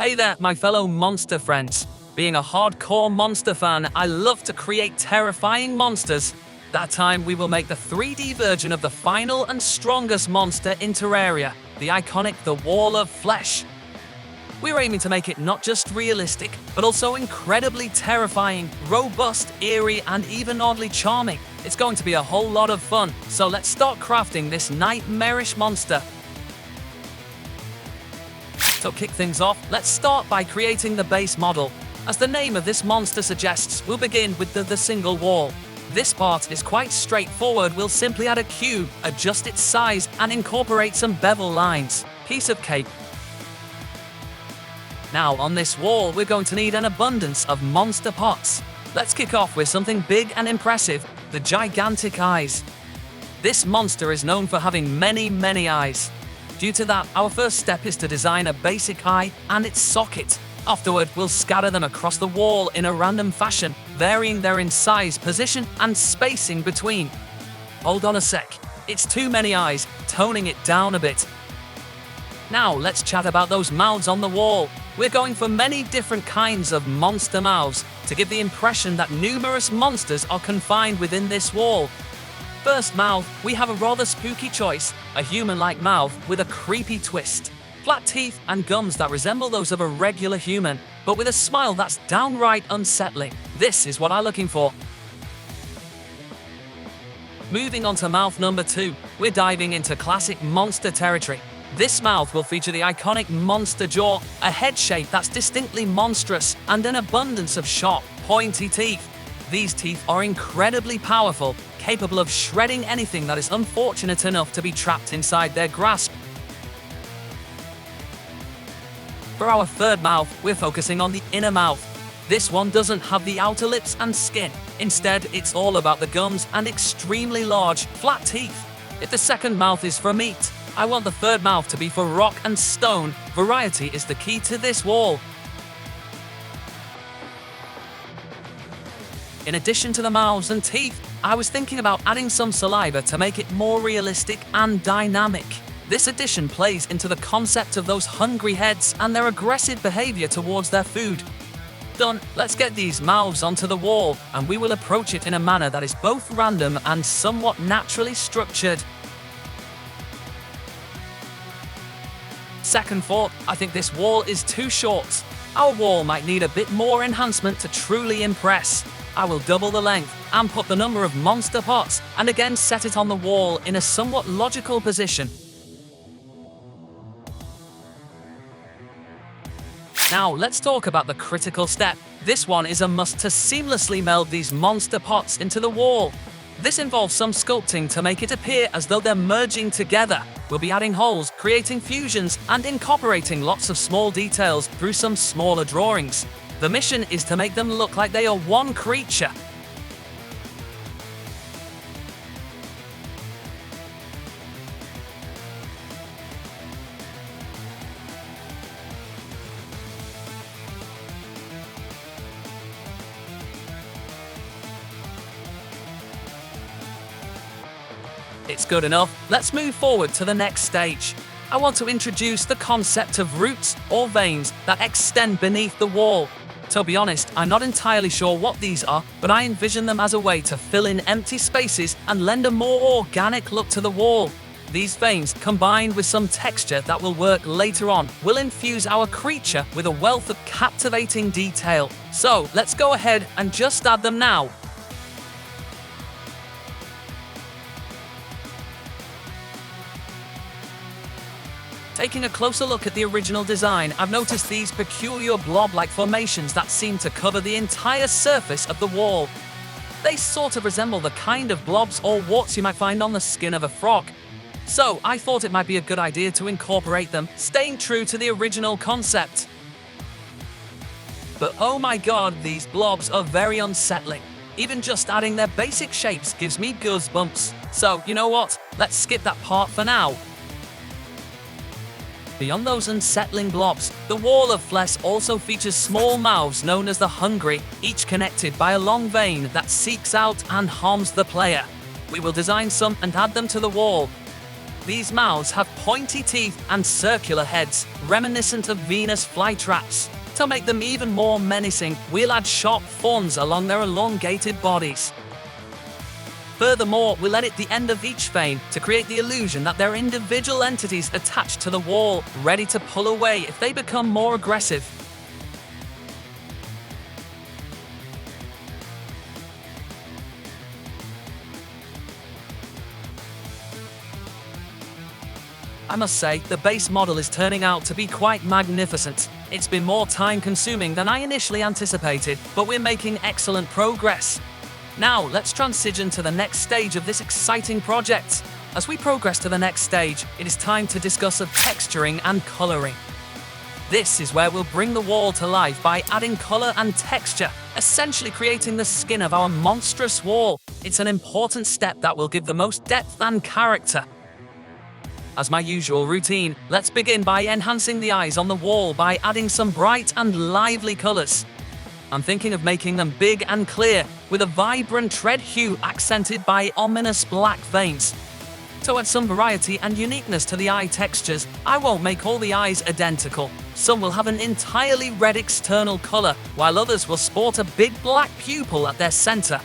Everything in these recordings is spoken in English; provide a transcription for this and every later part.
Hey there, my fellow monster friends. Being a hardcore monster fan, I love to create terrifying monsters. That time, we will make the 3D version of the final and strongest monster in Terraria, the iconic The Wall of Flesh. We're aiming to make it not just realistic, but also incredibly terrifying, robust, eerie, and even oddly charming. It's going to be a whole lot of fun, so let's start crafting this nightmarish monster. To kick things off, let's start by creating the base model. As the name of this monster suggests, we'll begin with the single wall. This part is quite straightforward. We'll simply add a cube, adjust its size, and incorporate some bevel lines. Piece of cake. Now, on this wall, we're going to need an abundance of monster pots. Let's kick off with something big and impressive, the gigantic eyes. This monster is known for having many eyes. Due to that, our first step is to design a basic eye and its socket. Afterward, we'll scatter them across the wall in a random fashion, varying their in size, position, and spacing between. Hold on a sec. It's too many eyes, toning it down a bit. Now, let's chat about those mouths on the wall. We're going for many different kinds of monster mouths to give the impression that numerous monsters are confined within this wall. First mouth, we have a rather spooky choice, a human-like mouth with a creepy twist. Flat teeth and gums that resemble those of a regular human, but with a smile that's downright unsettling. This is what I'm looking for. Moving on to mouth number 2, we're diving into classic monster territory. This mouth will feature the iconic monster jaw, a head shape that's distinctly monstrous, and an abundance of sharp, pointy teeth. These teeth are incredibly powerful, capable of shredding anything that is unfortunate enough to be trapped inside their grasp. For our third mouth, we're focusing on the inner mouth. This one doesn't have the outer lips and skin. Instead, it's all about the gums and extremely large, flat teeth. If the second mouth is for meat, I want the third mouth to be for rock and stone. Variety is the key to this wall. In addition to the mouths and teeth, I was thinking about adding some saliva to make it more realistic and dynamic. This addition plays into the concept of those hungry heads and their aggressive behavior towards their food. Done. Let's get these mouths onto the wall, and we will approach it in a manner that is both random and somewhat naturally structured. Second thought, I think this wall is too short. Our wall might need a bit more enhancement to truly impress. I will double the length and put the number of monster pots and again set it on the wall in a somewhat logical position. Now let's talk about the critical step. This one is a must to seamlessly meld these monster pots into the wall. This involves some sculpting to make it appear as though they're merging together. We'll be adding holes, creating fusions, and incorporating lots of small details through some smaller drawings. The mission is to make them look like they are one creature. It's good enough. Let's move forward to the next stage. I want to introduce the concept of roots or veins that extend beneath the wall. To be honest, I'm not entirely sure what these are, but I envision them as a way to fill in empty spaces and lend a more organic look to the wall. These veins, combined with some texture that will work later on, will infuse our creature with a wealth of captivating detail. So, let's go ahead and just add them now. Taking a closer look at the original design, I've noticed these peculiar blob-like formations that seem to cover the entire surface of the wall. They sort of resemble the kind of blobs or warts you might find on the skin of a frog. So I thought it might be a good idea to incorporate them, staying true to the original concept. But oh my god, these blobs are very unsettling. Even just adding their basic shapes gives me goosebumps. So you know what? Let's skip that part for now. Beyond those unsettling blobs, the Wall of Flesh also features small mouths known as the Hungry, each connected by a long vein that seeks out and harms the player. We will design some and add them to the wall. These mouths have pointy teeth and circular heads, reminiscent of Venus flytraps. To make them even more menacing, we'll add sharp thorns along their elongated bodies. Furthermore, we'll edit the end of each vein to create the illusion that they're individual entities attached to the wall, ready to pull away if they become more aggressive. I must say, the base model is turning out to be quite magnificent. It's been more time-consuming than I initially anticipated, but we're making excellent progress. Now, let's transition to the next stage of this exciting project. As we progress to the next stage, it is time to discuss texturing and coloring. This is where we'll bring the wall to life by adding color and texture, essentially creating the skin of our monstrous wall. It's an important step that will give the most depth and character. As my usual routine, let's begin by enhancing the eyes on the wall by adding some bright and lively colors. I'm thinking of making them big and clear, with a vibrant red hue accented by ominous black veins. To add some variety and uniqueness to the eye textures, I won't make all the eyes identical. Some will have an entirely red external color, while others will sport a big black pupil at their center.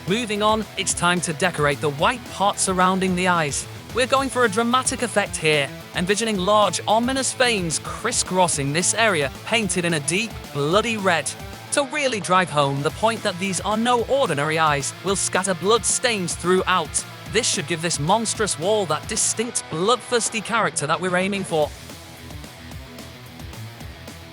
Moving on, it's time to decorate the white part surrounding the eyes. We're going for a dramatic effect here, envisioning large, ominous veins crisscrossing this area, painted in a deep, bloody red. To really drive home the point that these are no ordinary eyes, we'll scatter blood stains throughout. This should give this monstrous wall that distinct, bloodthirsty character that we're aiming for.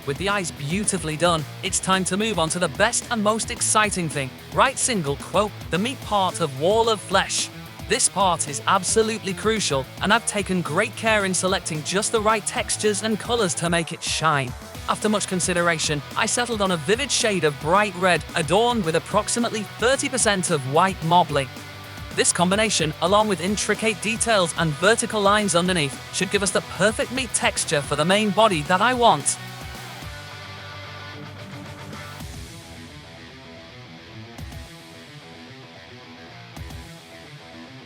With the eyes beautifully done, it's time to move on to the best and most exciting thing. Right single quote, the meat part of Wall of Flesh. This part is absolutely crucial, and I've taken great care in selecting just the right textures and colors to make it shine. After much consideration, I settled on a vivid shade of bright red, adorned with approximately 30% of white modeling. This combination, along with intricate details and vertical lines underneath, should give us the perfect meat texture for the main body that I want.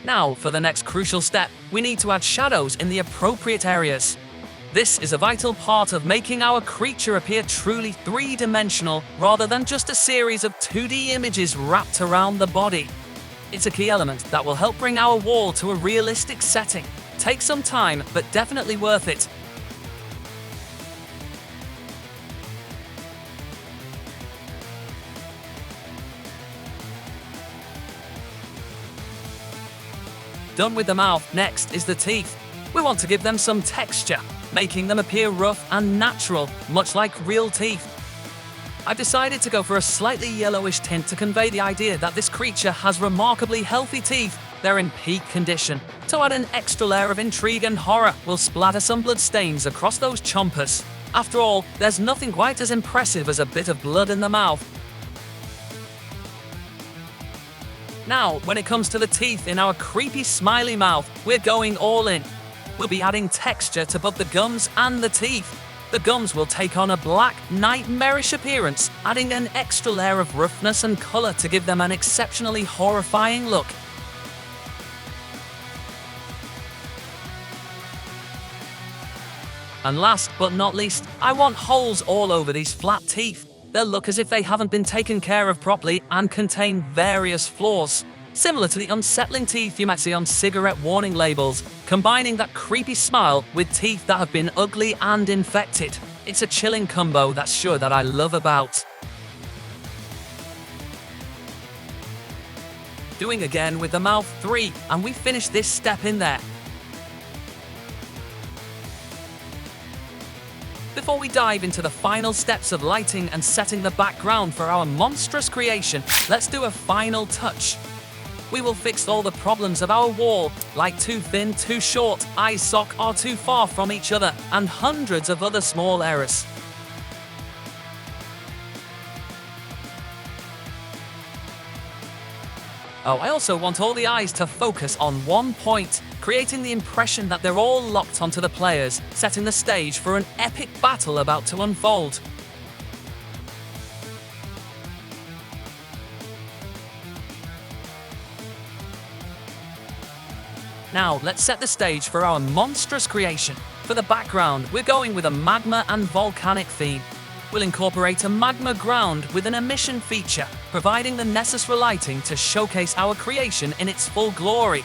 Now, for the next crucial step, we need to add shadows in the appropriate areas. This is a vital part of making our creature appear truly three-dimensional, rather than just a series of 2D images wrapped around the body. It's a key element that will help bring our wall to a realistic setting. Take some time, but definitely worth it. Done with the mouth, next is the teeth. We want to give them some texture, making them appear rough and natural, much like real teeth. I've decided to go for a slightly yellowish tint to convey the idea that this creature has remarkably healthy teeth. They're in peak condition. To add an extra layer of intrigue and horror, we'll splatter some blood stains across those chompers. After all, there's nothing quite as impressive as a bit of blood in the mouth. Now, when it comes to the teeth in our creepy smiley mouth, we're going all in. We'll be adding texture to both the gums and the teeth. The gums will take on a black, nightmarish appearance, adding an extra layer of roughness and color to give them an exceptionally horrifying look. And last but not least, I want holes all over these flat teeth. They'll look as if they haven't been taken care of properly and contain various flaws. Similar to the unsettling teeth you might see on cigarette warning labels, combining that creepy smile with teeth that have been ugly and infected. It's a chilling combo that's sure that I love about. Doing again with the mouth 3, and we finish this step in there. Before we dive into the final steps of lighting and setting the background for our monstrous creation, let's do a final touch. We will fix all the problems of our wall, like too thin, too short, eye sock or too far from each other, and hundreds of other small errors. Oh, I also want all the eyes to focus on one point, creating the impression that they're all locked onto the players, setting the stage for an epic battle about to unfold. Now, let's set the stage for our monstrous creation. For the background, we're going with a magma and volcanic theme. We'll incorporate a magma ground with an emission feature, providing the necessary lighting to showcase our creation in its full glory.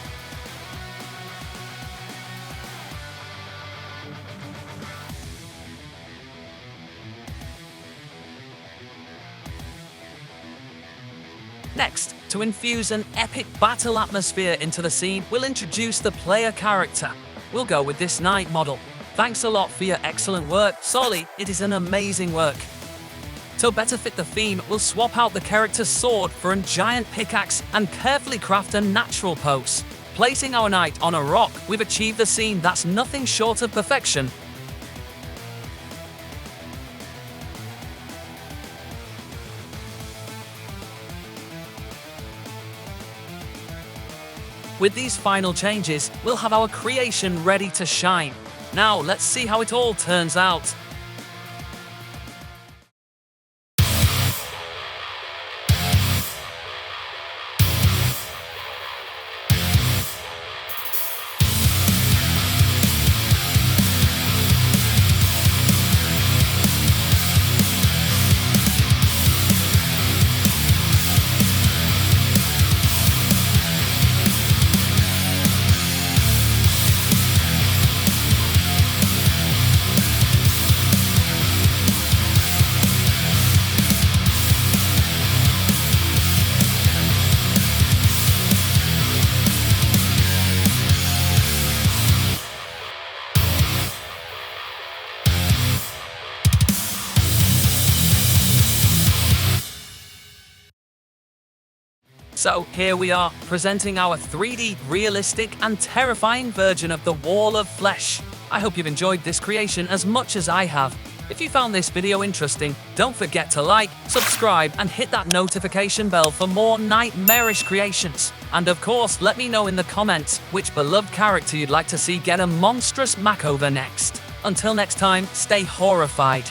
Next, to infuse an epic battle atmosphere into the scene, we'll introduce the player character. We'll go with this knight model. Thanks a lot for your excellent work, Solly, it is an amazing work. To better fit the theme, we'll swap out the character's sword for a giant pickaxe and carefully craft a natural pose. Placing our knight on a rock, we've achieved a scene that's nothing short of perfection. With these final changes, we'll have our creation ready to shine. Now, let's see how it all turns out. So here we are, presenting our 3D, realistic and terrifying version of the Wall of Flesh. I hope you've enjoyed this creation as much as I have. If you found this video interesting, don't forget to like, subscribe and hit that notification bell for more nightmarish creations. And of course, let me know in the comments which beloved character you'd like to see get a monstrous makeover next. Until next time, stay horrified.